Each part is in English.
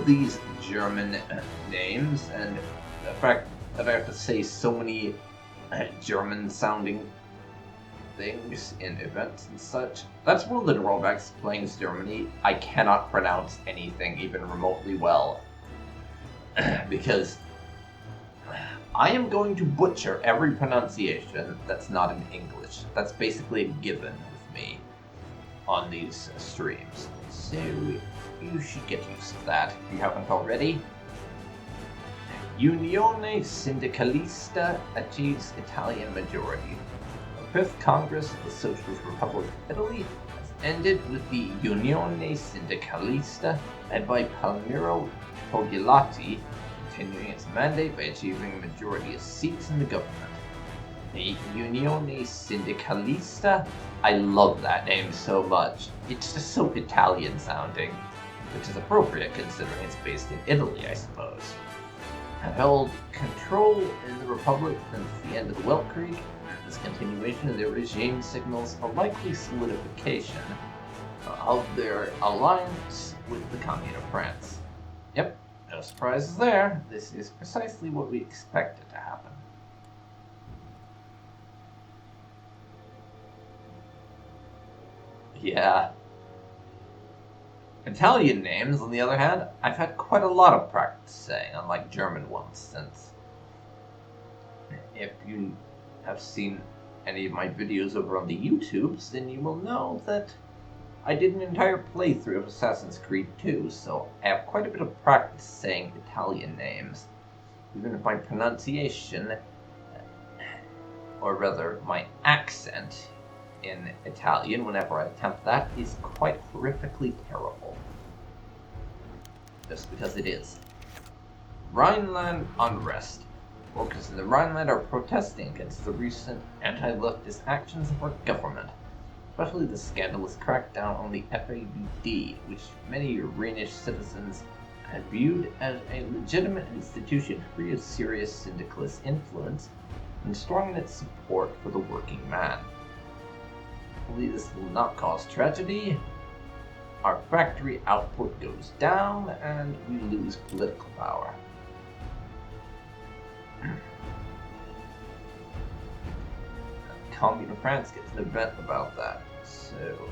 these German names and the fact that I have to say so many German-sounding things in events and such. That's one of the drawbacks of playing as Germany. I cannot pronounce anything even remotely well. Because I am going to butcher every pronunciation that's not in English. That's basically a given with me on these streams. So you should get used to that if you haven't already. Unione Sindacalista achieves Italian majority. The 5th Congress of the Socialist Republic of Italy has ended with the Unione Sindacalista led by Palmiro Togliatti continuing its mandate by achieving a majority of seats in the government. The Unione Sindacalista, I love that name so much. It's just so Italian sounding, which is appropriate considering it's based in Italy, I suppose. Have held control in the Republic since the end of the Weltkrieg. This continuation of their regime signals a likely solidification of their alliance with the Commune of France. Yep, no surprises there. This is precisely what we expected to happen. Yeah. Italian names, on the other hand, I've had quite a lot of practice saying, unlike German ones, since if you have seen any of my videos over on the YouTubes, then you will know that I did an entire playthrough of Assassin's Creed 2, so I have quite a bit of practice saying Italian names, even if my pronunciation, or rather my accent in Italian whenever I attempt that, is quite horrifically terrible. Just because it is. Rhineland unrest. Workers in the Rhineland are protesting against the recent anti-leftist actions of our government, especially the scandalous crackdown on the FAVD, which many Rhenish citizens had viewed as a legitimate institution free of serious syndicalist influence and strong in its support for the working man. Hopefully this will not cause tragedy. Our factory output goes down and we lose political power. The Commune of France gets an event about that, so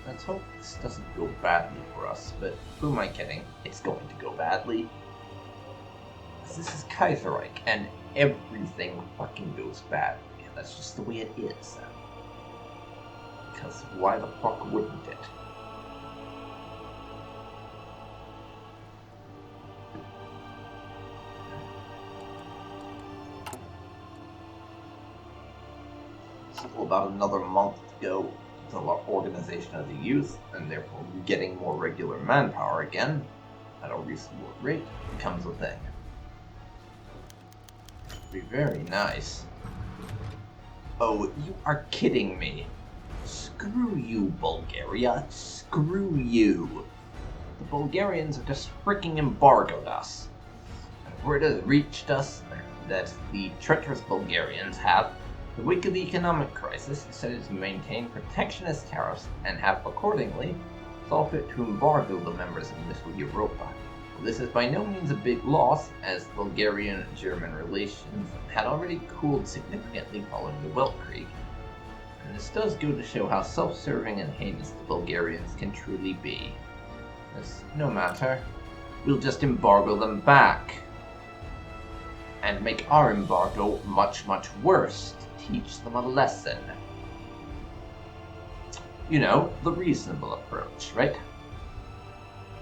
let's hope this doesn't go badly for us, but who am I kidding? It's going to go badly. This is Kaiserreich, and everything fucking goes badly. That's just the way it is. Because why the fuck wouldn't it? Still about another month to go until our organization of the youth, and therefore getting more regular manpower again at a reasonable rate, becomes a thing. It'd be very nice. Oh, you are kidding me. Screw you, Bulgaria. Screw you. The Bulgarians have just freaking embargoed us. And word has reached us that the treacherous Bulgarians have, in the wake of the economic crisis, decided to maintain protectionist tariffs and have accordingly saw fit to embargo the members of Little Europa. Well, this is by no means a big loss, as Bulgarian-German relations had already cooled significantly following the Weltkrieg. And this does go to show how self-serving and heinous the Bulgarians can truly be. It's no matter. We'll just embargo them back. And make our embargo much, much worse to teach them a lesson. You know, the reasonable approach, right?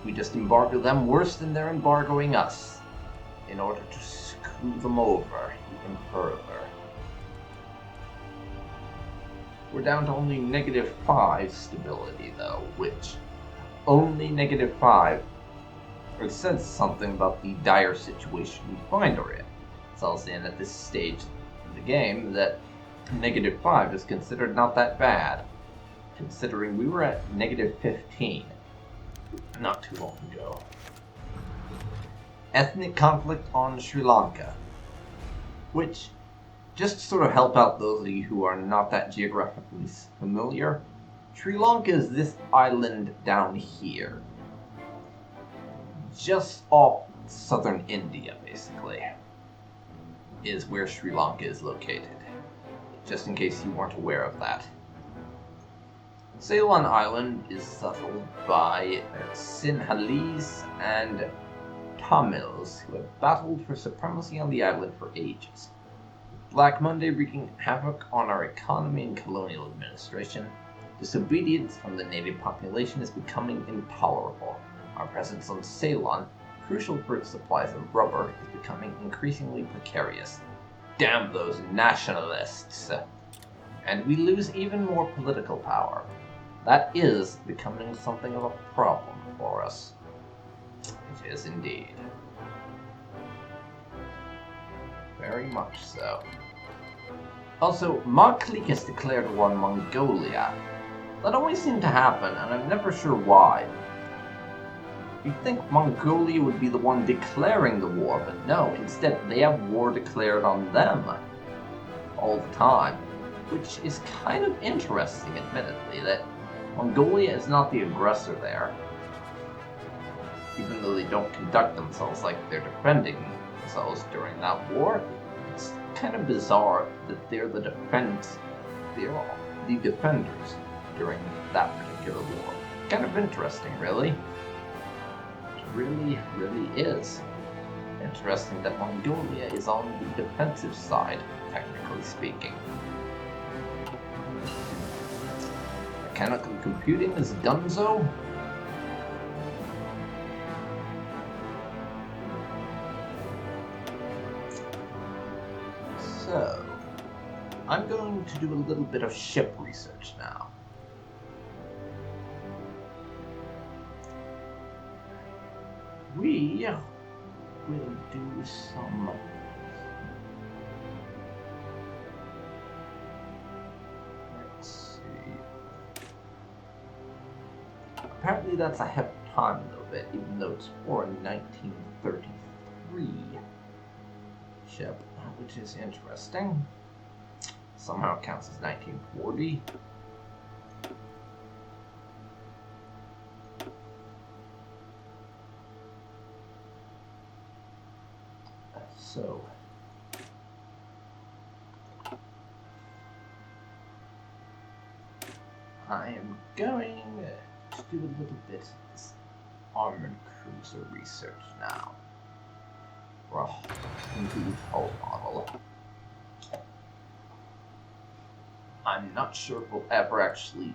We just embargo them worse than they're embargoing us, in order to screw them over even further. We're down to only -5 stability though, which only -5 says something about the dire situation we find her in. It tells in at this stage in the game that -5 is considered not that bad, considering we were at -15 not too long ago. Ethnic conflict on Sri Lanka, which, just to sort of help out those of you who are not that geographically familiar, Sri Lanka is this island down here. just off southern India, basically, is where Sri Lanka is located, just in case you weren't aware of that. Ceylon Island is settled by Sinhalese and Tamils who have battled for supremacy on the island for ages. Black Monday wreaking havoc on our economy and colonial administration, disobedience from the native population is becoming intolerable. Our presence on Ceylon, crucial for its supplies of rubber, is becoming increasingly precarious. Damn those nationalists! And we lose even more political power. That is becoming something of a problem for us. It is indeed. Very much so. Also, Maglik has declared war on Mongolia. That always seemed to happen, and I'm never sure why. You'd think Mongolia would be the one declaring the war, but no, instead they have war declared on them all the time. Which is kind of interesting, admittedly, that Mongolia is not the aggressor there. Even though they don't conduct themselves like they're defending themselves during that war, it's kind of bizarre that they're the defenders during that particular war. Kind of interesting, really. It really, really is. Interesting that Mongolia is on the defensive side, technically speaking. Mechanical computing is donezo. So, I'm going to do a little bit of ship research now. We will do some... Let's see... Apparently that's ahead of time a little bit, even though it's for a 1933 ship, which is interesting. Somehow it counts as 1940. So, I am going to do a little bit of this armored cruiser research now. For a new hull model. I'm not sure if we'll ever actually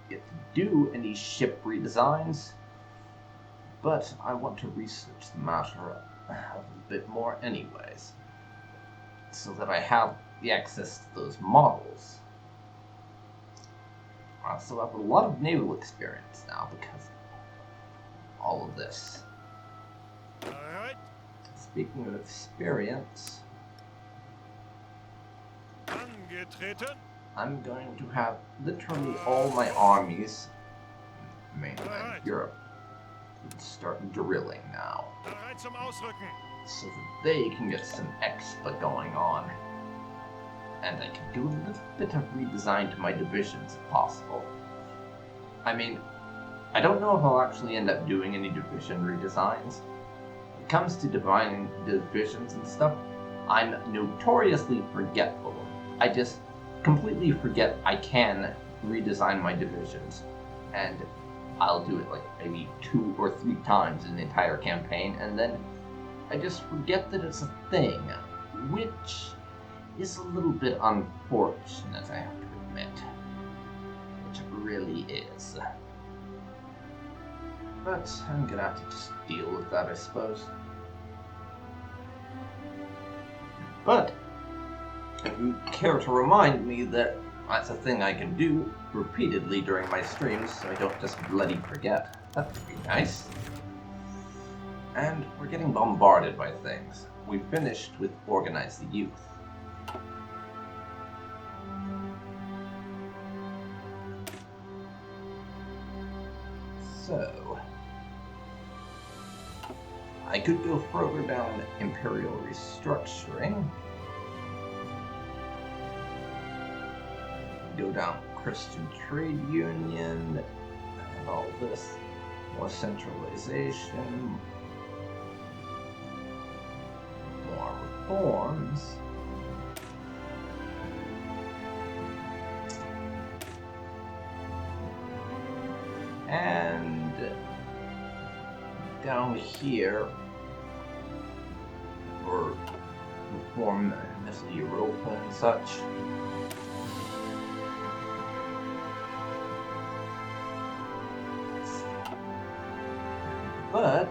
get to do any ship redesigns, but I want to research the matter a bit more anyways, so that I have the access to those models. I also have a lot of naval experience now because of all of this. Alright. Speaking of experience, Angetreten. I'm going to have literally all my armies, mainly in Europe, start drilling now, Bereit zum Ausrücken. so that they can get some expa going on. And I can do a little bit of redesign to my divisions if possible. I mean, I don't know if I'll actually end up doing any division redesigns. When it comes to defining divisions and stuff, I'm notoriously forgetful. I just completely forget I can redesign my divisions. And I'll do it like maybe 2 or 3 times in the entire campaign, and then I just forget that it's a thing, which is a little bit unfortunate, I have to admit. Which it really is. But I'm gonna have to just deal with that, I suppose. But if you care to remind me that that's a thing I can do repeatedly during my streams, so I don't just bloody forget, that would be nice. And we're getting bombarded by things. We finished with Organize the Youth. So, I could go further down Imperial Restructuring. Go down Christian Trade Union, and all this. More centralization, reforms. And down here for reform Mittleafrika and such. But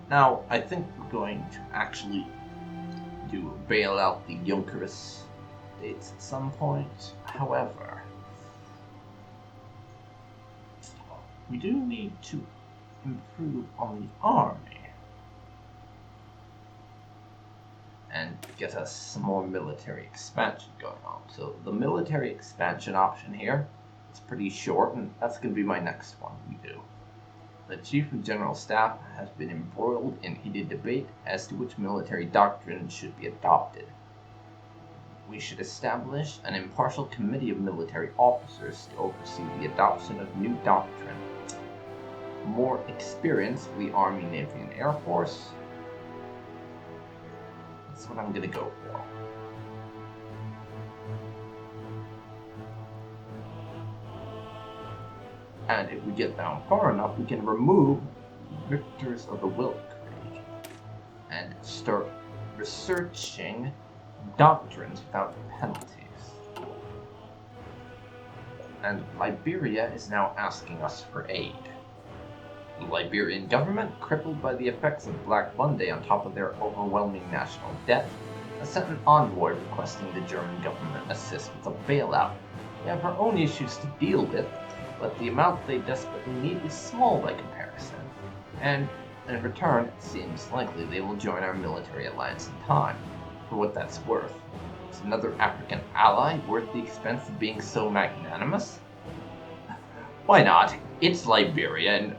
now I think we're going to actually bail out the Junkerus states at some point. However, we do need to improve on the army and get us some more military expansion going on. So the military expansion option here is pretty short, and that's going to be my next one we do. The Chief of General Staff has been embroiled in heated debate as to which military doctrine should be adopted. We should establish an impartial committee of military officers to oversee the adoption of new doctrine. More experience for the Army, Navy, and Air Force. That's what I'm going to go for. And if we get down far enough, we can remove victors of the Weltkrieg and start researching doctrines without penalties. And Liberia is now asking us for aid. The Liberian government, crippled by the effects of Black Monday on top of their overwhelming national debt, has sent an envoy requesting the German government assist with a bailout. They have their own issues to deal with, but the amount they desperately need is small by comparison, and in return, it seems likely they will join our military alliance in time. For what that's worth, is another African ally worth the expense of being so magnanimous? Why not? It's Liberia, and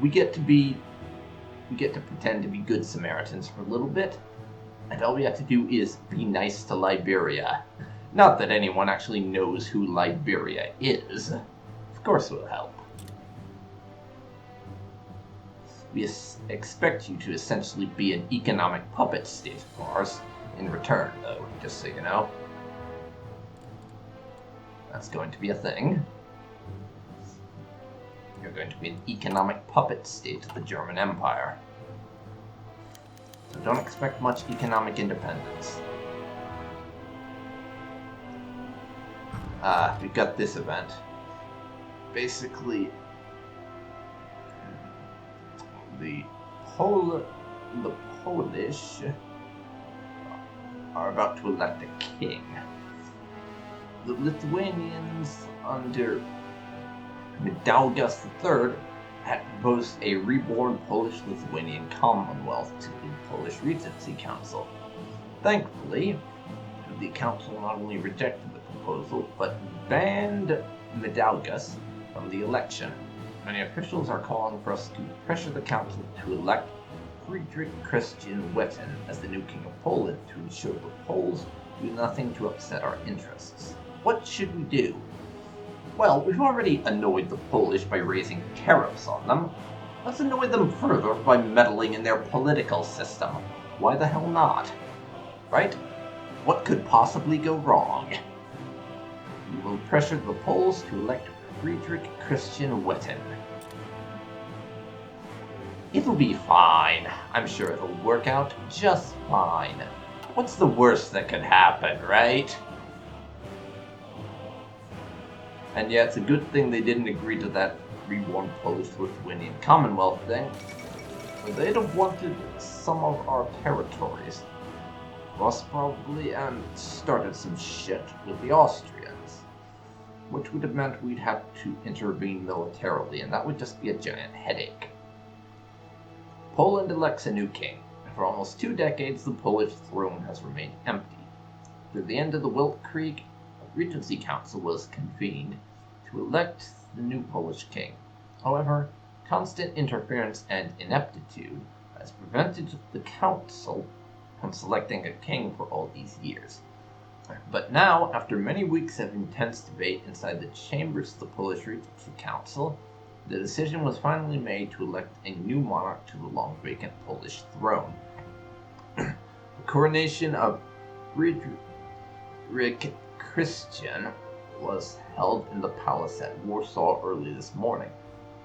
we get to pretend to be good Samaritans for a little bit, and all we have to do is be nice to Liberia. Not that anyone actually knows who Liberia is. Of course it will help. We expect you to essentially be an economic puppet state of ours in return, though, just so you know. That's going to be a thing. You're going to be an economic puppet state of the German Empire. So don't expect much economic independence. We've got this event. Basically, the Polish are about to elect a king. The Lithuanians under Mindaugas III had proposed a reborn Polish-Lithuanian Commonwealth to the Polish Regency Council. Thankfully, the council not only rejected the proposal, but banned Mindaugas from the election. Many officials are calling for us to pressure the council to elect Friedrich Christian Wettin as the new king of Poland to ensure the Poles do nothing to upset our interests. What should we do? Well, we've already annoyed the Polish by raising tariffs on them. Let's annoy them further by meddling in their political system. Why the hell not? Right? What could possibly go wrong? We will pressure the Poles to elect Friedrich Christian Wettin. It'll be fine. I'm sure it'll work out just fine. What's the worst that could happen, right? And yeah, it's a good thing they didn't agree to that reborn Polish-Lithuanian Commonwealth thing. But they'd have wanted some of our territories. Most probably, and started some shit with the Austrians. Which would have meant we'd have to intervene militarily, and that would just be a giant headache. Poland elects a new king, and for almost 2 decades the Polish throne has remained empty. Through the end of the Weltkrieg, a Regency Council was convened to elect the new Polish king. However, constant interference and ineptitude has prevented the council from selecting a king for all these years. But now, after many weeks of intense debate inside the chambers of the Polish Regency Council, the decision was finally made to elect a new monarch to the long-vacant Polish throne. The coronation of Friedrich Christian was held in the palace at Warsaw early this morning,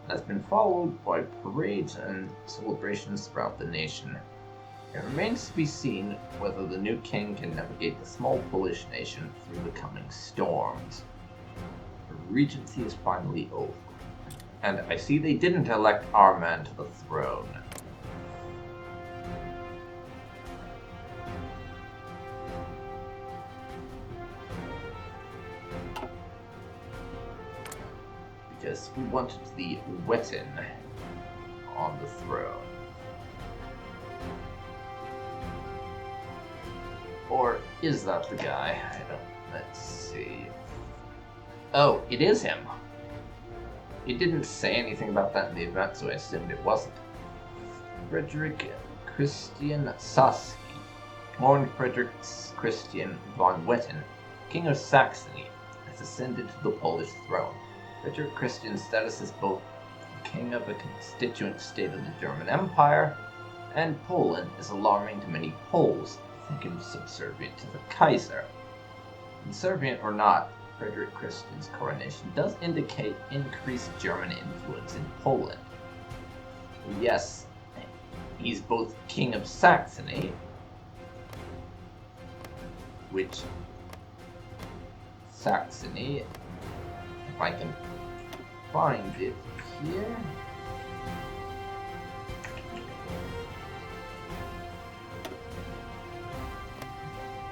and has been followed by parades and celebrations throughout the nation. It remains to be seen whether the new king can navigate the small Polish nation through the coming storms. The regency is finally over, and I see they didn't elect our man to the throne. Because we wanted the Wettin on the throne. Or is that the guy? Let's see. Oh, it is him. He didn't say anything about that in the event, so I assumed it wasn't. Friedrich Christian Saski, born Friedrich Christian von Wettin, King of Saxony, has ascended to the Polish throne. Friedrich Christian's status is both king of a constituent state of the German Empire, and Poland is alarming to many Poles, who think him subservient to the Kaiser. Subservient or not, Friedrich Christian's coronation does indicate increased German influence in Poland. Yes, he's both king of Saxony, which Saxony, if I can find it here.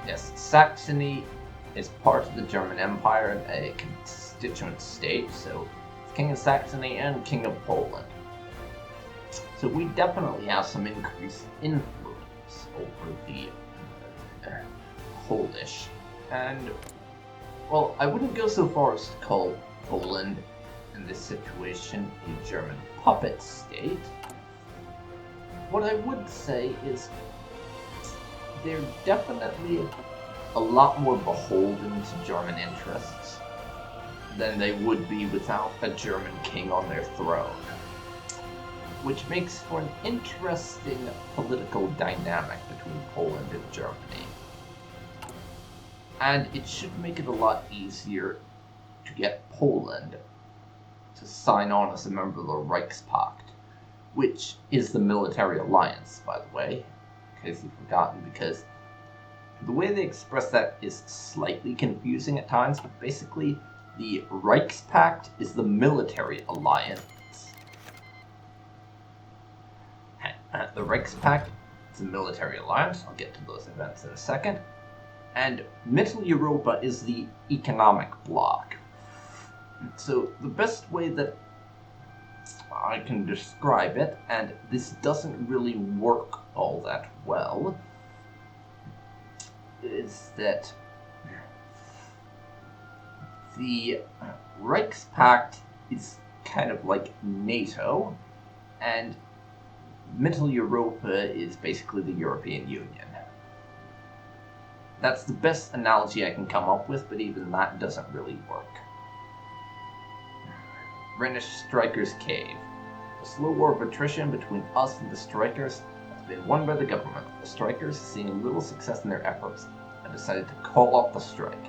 Yes, Saxony is part of the German Empire, a constituent state, so it's King of Saxony and King of Poland. So we definitely have some increased influence over the Polish. And, well, I wouldn't go so far as to call Poland in this situation a German puppet state. What I would say is they're definitely a lot more beholden to German interests than they would be without a German king on their throne, which makes for an interesting political dynamic between Poland and Germany. And it should make it a lot easier to get Poland to sign on as a member of the Reichspakt, which is the military alliance, by the way, in case you've forgotten, because the way they express that is slightly confusing at times, but basically the Reichspakt is the military alliance. The Reichspakt is a military alliance, I'll get to those events in a second, and Mittleafrika is the economic bloc. So the best way that I can describe it, and this doesn't really work all that well, is that the Reichspakt is kind of like NATO, and Mittleafrika is basically the European Union. That's the best analogy I can come up with, but even that doesn't really work. Rhenish Strikers Cave. The slow war of attrition between us and the Strikers has been won by the government. The Strikers, seeing little success in their efforts, have decided to call off the strike.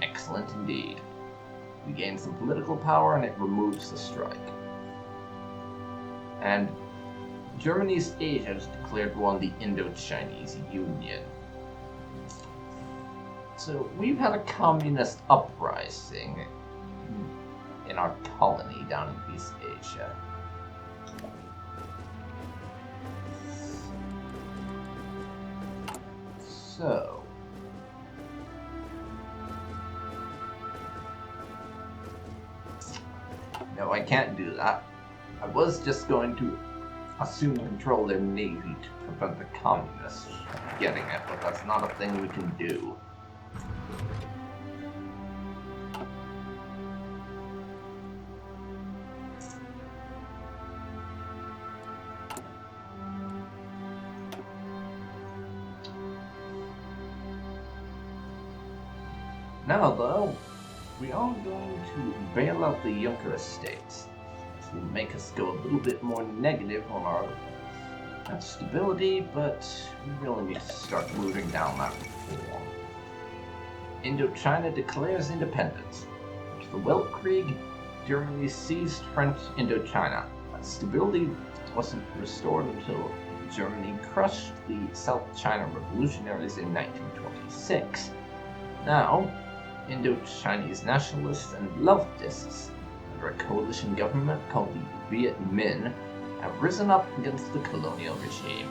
Excellent indeed. We gain some political power and it removes the strike. And Germany's age has declared war on the Indo-Chinese Union. So we've had a communist uprising in our colony down in East Asia. So no, I can't do that. I was just going to assume control of their navy to prevent the communists from getting it, but that's not a thing we can do. Now, though, we are going to bail out the Junker estates. will make us go a little bit more negative on our stability, but we really need to start moving down that reform. Indochina declares independence. After the Weltkrieg, Germany seized French Indochina. Stability wasn't restored until Germany crushed the South China revolutionaries in 1926. Now, Indo-Chinese nationalists and leftists, under a coalition government called the Viet Minh, have risen up against the colonial regime.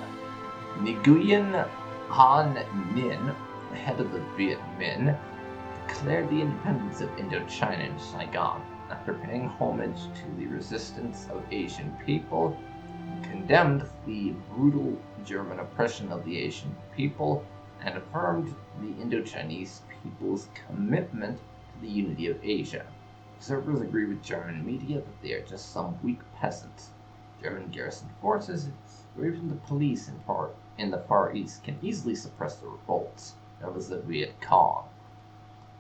Nguyen Han Ninh, head of the Viet Minh, declared the independence of Indochina in Saigon after paying homage to the resistance of Asian people, condemned the brutal German oppression of the Asian people, and affirmed the Indo-Chinese people's commitment to the unity of Asia. Observers agree with German media that they are just some weak peasants. German garrison forces, or even the police in the Far East, can easily suppress the revolts, known as the Viet Cong.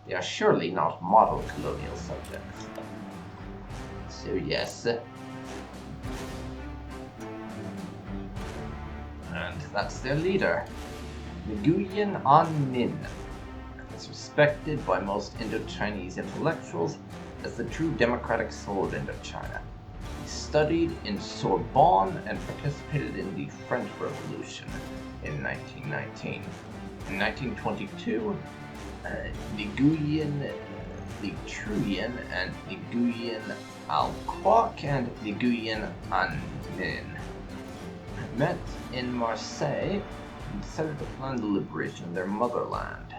They are surely not model colonial subjects. So yes. And that's their leader. Nguyen An Ninh is respected by most Indo-Chinese intellectuals as the true democratic soul of Indochina. He studied in Sorbonne and participated in the French Revolution in 1919. In 1922, Nguyen Li Truyen and Nguyen Al Quoc and Nguyen An Ninh met in Marseille and decided to plan the liberation of their motherland.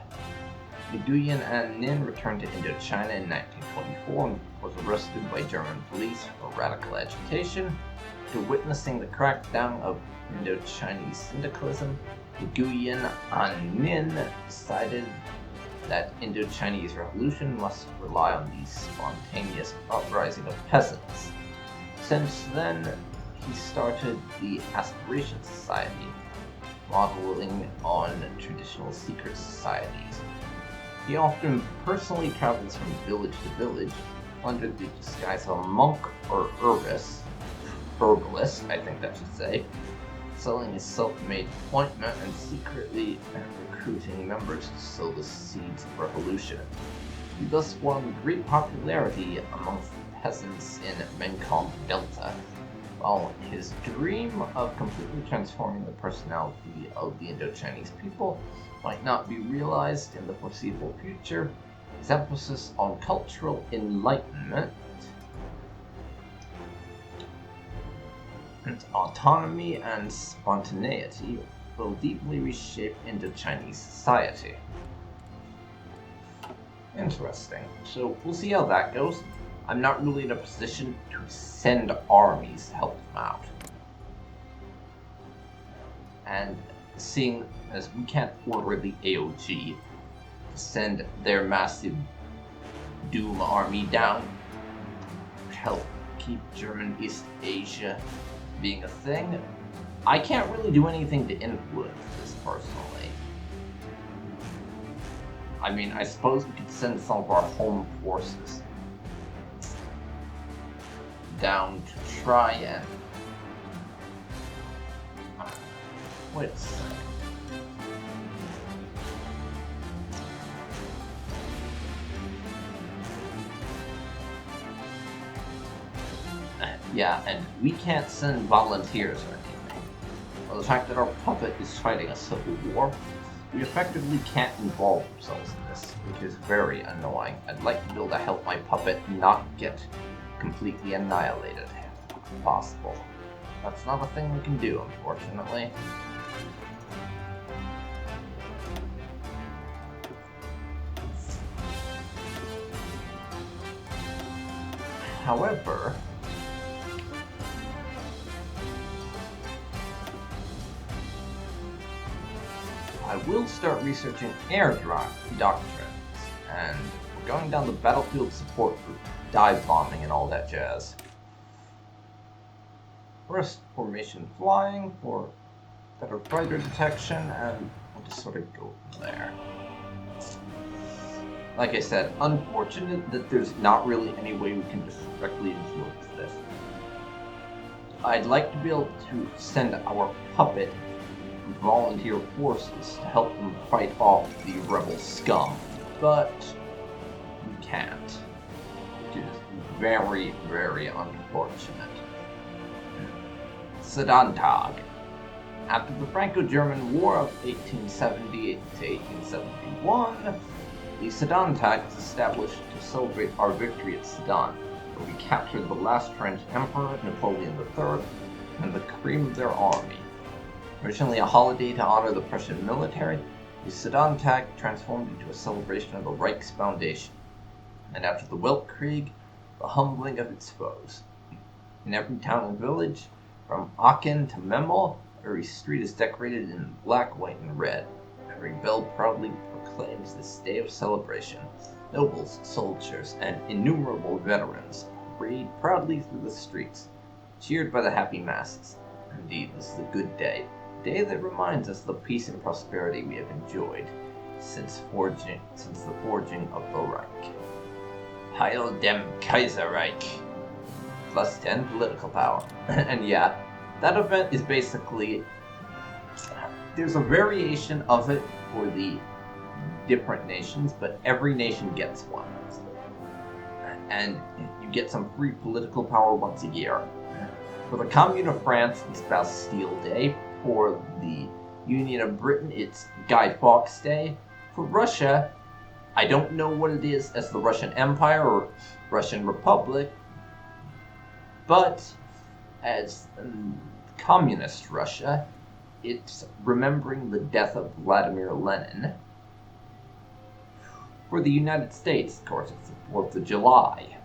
Nguyen An Ninh returned to Indochina in 1924 and was arrested by German police for radical agitation. After witnessing the crackdown of Indo-Chinese syndicalism, Nguyen An Ninh decided that Indo-Chinese revolution must rely on the spontaneous uprising of peasants. Since then, he started the Aspiration Society, modeling on traditional secret societies. He often personally travels from village to village under the disguise of a monk or herbalist, I think that should say, selling his self-made ointment and secretly recruiting members to sow the seeds of revolution. He thus won great popularity amongst the peasants in Mekong Delta, while his dream of completely transforming the personality of the Indo-Chinese people might not be realized in the foreseeable future. His emphasis on cultural enlightenment and autonomy and spontaneity will deeply reshape Indo-Chinese society. Interesting. So we'll see how that goes. I'm not really in a position to send armies to help them out. And seeing as we can't order the AOG to send their massive Doom army down to help keep German East Asia being a thing, I can't really do anything to influence this personally. I mean, I suppose we could send some of our home forces down to try and... wait a second. Yeah, and we can't send volunteers or anything. Well, the fact that our puppet is fighting a civil war, we effectively can't involve ourselves in this, which is very annoying. I'd like to be able to help my puppet not get completely annihilated, if possible. That's not a thing we can do, unfortunately. However, I will start researching air doctrines, and going down the battlefield support route, dive bombing and all that jazz. First, formation flying for better fighter detection, and we'll just sort of go from there. Like I said, unfortunate that there's not really any way we can just directly influence this. I'd like to be able to send our puppet volunteer forces to help them fight off the rebel scum, but we can't, which is very, very unfortunate. Sudantag. After the Franco-German War of 1878 to 1871, the Sudantag was established to celebrate our victory at Sedan, where we captured the last French Emperor, Napoleon III, and the cream of their army. Originally a holiday to honor the Prussian military, the Sudantag transformed into a celebration of the Reich's foundation, and after the Weltkrieg, the humbling of its foes. In every town and village, from Aachen to Memel, every street is decorated in black, white, and red. Every bell proudly proclaims this day of celebration. Nobles, soldiers, and innumerable veterans parade proudly through the streets, cheered by the happy masses. Indeed, this is a good day, a day that reminds us of the peace and prosperity we have enjoyed since the forging of the Reich. Heil dem Kaiserreich! Plus 10 political power. And yeah, that event is basically, there's a variation of it for the different nations, but every nation gets one. And you get some free political power once a year. For the Commune of France, it's Bastille Day. For the Union of Britain, it's Guy Fawkes Day. For Russia, I don't know what it is as the Russian Empire or Russian Republic, but as Communist Russia, it's remembering the death of Vladimir Lenin. For the United States, of course, it's the 4th of July.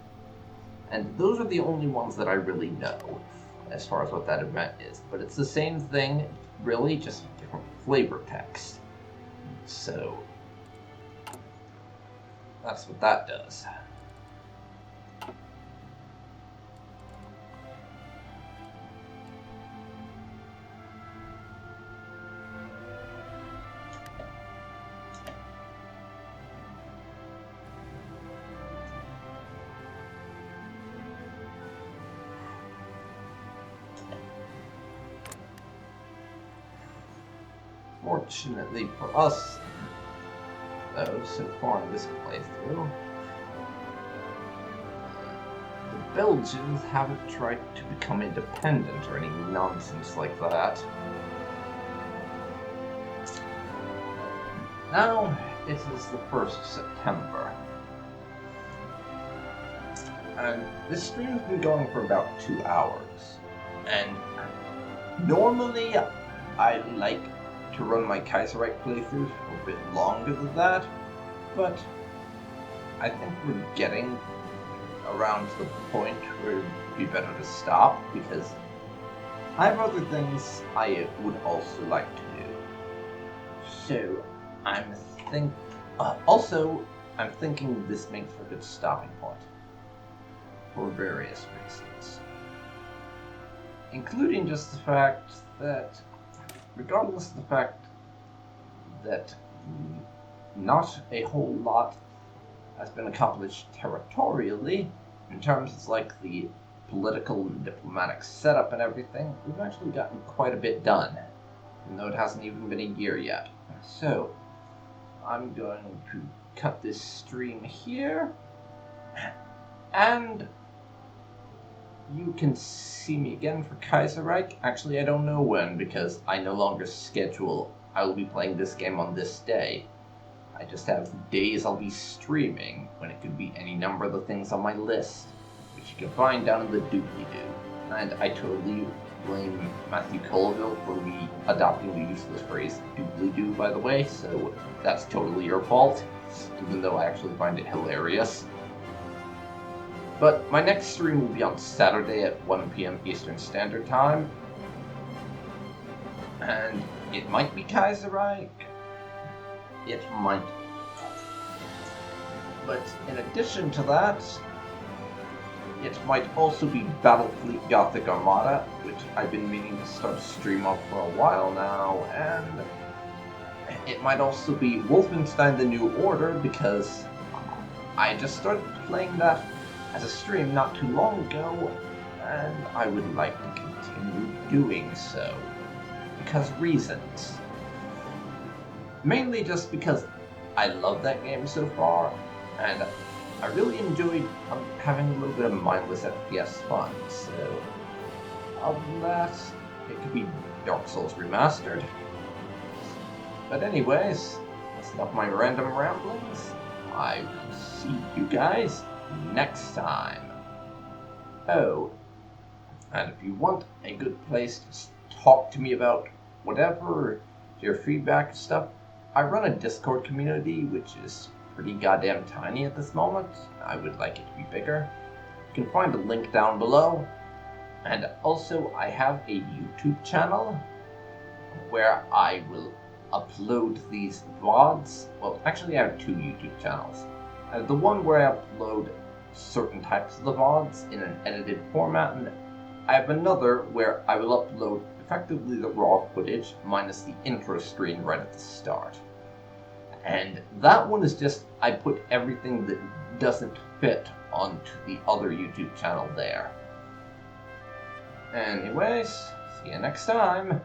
And those are the only ones that I really know as far as what that event is. But it's the same thing, really, just different flavor text. So that's what that does. Fortunately for us, though, so far in this playthrough, the Belgians haven't tried to become independent or any nonsense like that. Now, it is the 1st of September. And this stream's been going for about 2 hours. And normally, I like to run my Kaiserreich playthroughs for a bit longer than that, but I think we're getting around to the point where it'd be better to stop, because I have other things I would also like to do. So, I'm thinking this makes for a good stopping point, for various reasons. Including just the fact that regardless of the fact that not a whole lot has been accomplished territorially, in terms of like the political and diplomatic setup and everything, we've actually gotten quite a bit done, even though it hasn't even been a year yet. So, I'm going to cut this stream here, and you can see me again for Kaiserreich. Actually, I don't know when, because I no longer schedule I will be playing this game on this day. I just have days I'll be streaming, when it could be any number of the things on my list, which you can find down in the doobly-doo. And I totally blame Matthew Colville for me adopting the useless phrase doobly-doo, by the way, so that's totally your fault, even though I actually find it hilarious. But my next stream will be on Saturday at 1 PM Eastern Standard Time. And it might be Kaiserreich. It might. But in addition to that, it might also be Battlefleet Gothic Armada, which I've been meaning to start a stream of for a while now, and it might also be Wolfenstein The New Order, because I just started playing that as a stream not too long ago, and I would like to continue doing so. Because reasons. Mainly just because I love that game so far, and I really enjoyed having a little bit of mindless FPS fun, so other than that, it could be Dark Souls Remastered. But anyways, that's enough of my random ramblings. I will see you guys next time. Oh, and if you want a good place to talk to me about whatever, your feedback and stuff, I run a Discord community, which is pretty goddamn tiny at this moment. I would like it to be bigger. You can find a link down below. And also, I have a YouTube channel where I will upload these VODs. Well, actually, I have two YouTube channels. The one where I upload certain types of the VODs in an edited format, and I have another where I will upload effectively the raw footage minus the intro screen right at the start. And that one is just, I put everything that doesn't fit onto the other YouTube channel there. Anyways, see you next time.